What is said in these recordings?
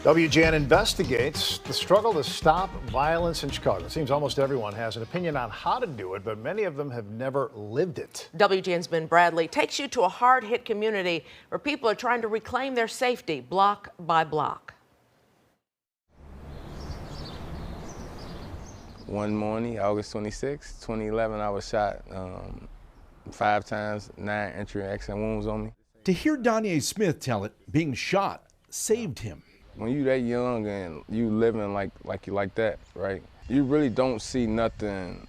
WGN investigates the struggle to stop violence in Chicago. It seems almost everyone has an opinion on how to do it, but many of them have never lived it. WGN's Ben Bradley takes you to a hard-hit community where people are trying to reclaim their safety block by block. One morning, August 26, 2011, I was shot 5 times, 9 entry and exit wounds on me. To hear Danye Smith tell it, being shot saved him. When you that young and you living like you like that, right? You really don't see nothing,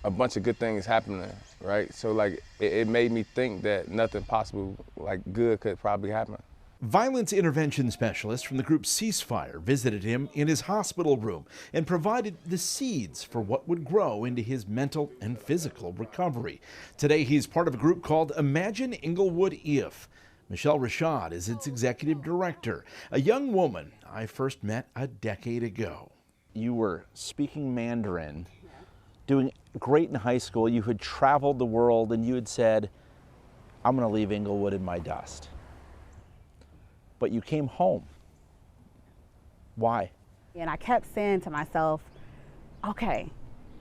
a bunch of good things happening, right? So like it made me think that nothing possible, like good could probably happen. Violence intervention specialists from the group Ceasefire visited him in his hospital room and provided the seeds for what would grow into his mental and physical recovery. Today, he's part of a group called Imagine Inglewood If. Michelle Rashad is its executive director, a young woman I first met a decade ago. You were speaking Mandarin, doing great in high school. You had traveled the world and you had said, I'm going to leave Inglewood in my dust. But you came home. Why? And I kept saying to myself, okay,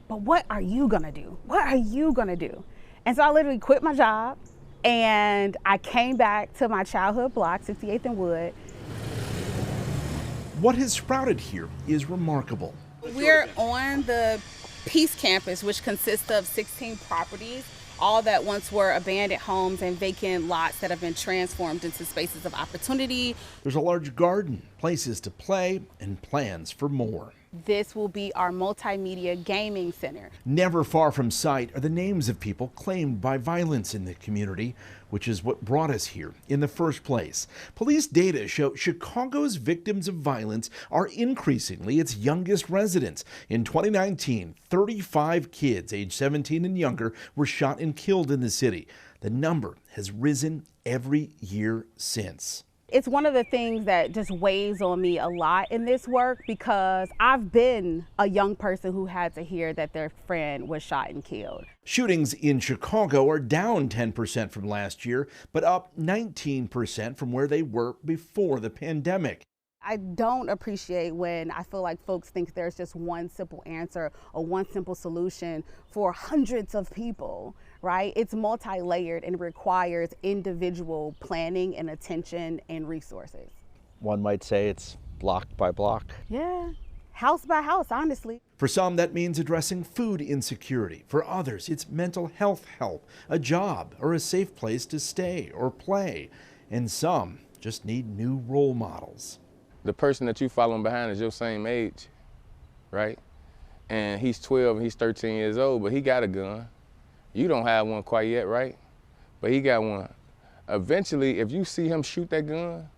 but what are you gonna do? What are you gonna do? And so I literally quit my job and I came back to my childhood block, 68th and Wood. What has sprouted here is remarkable. We're on the Peace Campus, which consists of 16 properties, all that once were abandoned homes and vacant lots that have been transformed into spaces of opportunity. There's a large garden, places to play, and plans for more. This will be our multimedia gaming center. Never far from sight are the names of people claimed by violence in the community, which is what brought us here in the first place. Police data show Chicago's victims of violence are increasingly its youngest residents. In 2019, 35 kids aged 17 and younger were shot and killed in the city. The number has risen every year since. It's one of the things that just weighs on me a lot in this work because I've been a young person who had to hear that their friend was shot and killed. Shootings in Chicago are down 10% from last year, but up 19% from where they were before the pandemic. I don't appreciate when I feel like folks think there's just one simple answer or one simple solution for hundreds of people, right? It's multi-layered and requires individual planning and attention and resources. One might say it's block by block. Yeah, house by house, honestly. For some, that means addressing food insecurity. For others, it's mental health help, a job, or a safe place to stay or play. And some just need new role models. The person that you following behind is your same age, right? And he's 12 and he's 13 years old, but he got a gun. You don't have one quite yet, right? But he got one. Eventually, if you see him shoot that gun,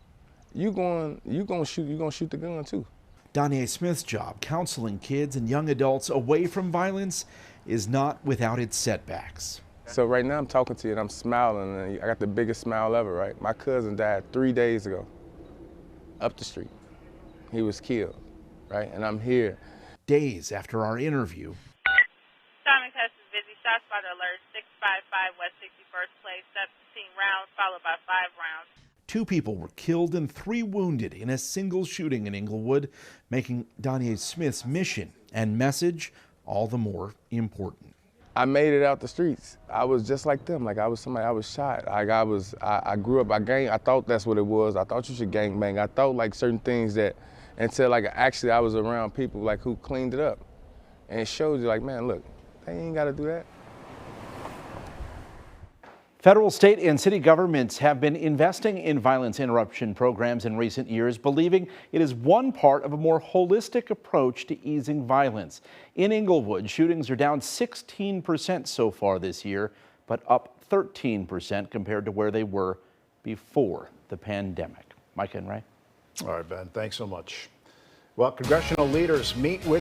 you gonna shoot the gun too. Danye Smith's job, counseling kids and young adults away from violence, is not without its setbacks. So right now I'm talking to you and I'm smiling and I got the biggest smile ever, right? My cousin died 3 days ago, up the street. He was killed, right? And I'm here. Days after our interview. Simon Test is busy. Shot spotter alert, 655 West 61st Place, 17 rounds, followed by 5 rounds. 2 people were killed and 3 wounded in a single shooting in Inglewood, making Danye Smith's mission and message all the more important. I made it out the streets. I was just like them. Like I was somebody, I was shot. Like I grew up, I thought that's what it was. I thought you should gang bang. I thought like certain things that, until like actually I was around people like who cleaned it up. And it showed you like, man, look, they ain't gotta do that. Federal, state, and city governments have been investing in violence interruption programs in recent years, believing it is one part of a more holistic approach to easing violence. In Inglewood, shootings are down 16% so far this year, but up 13% compared to where they were before the pandemic. Mike and Ray. All right, Ben, thanks so much. Well, congressional leaders meet with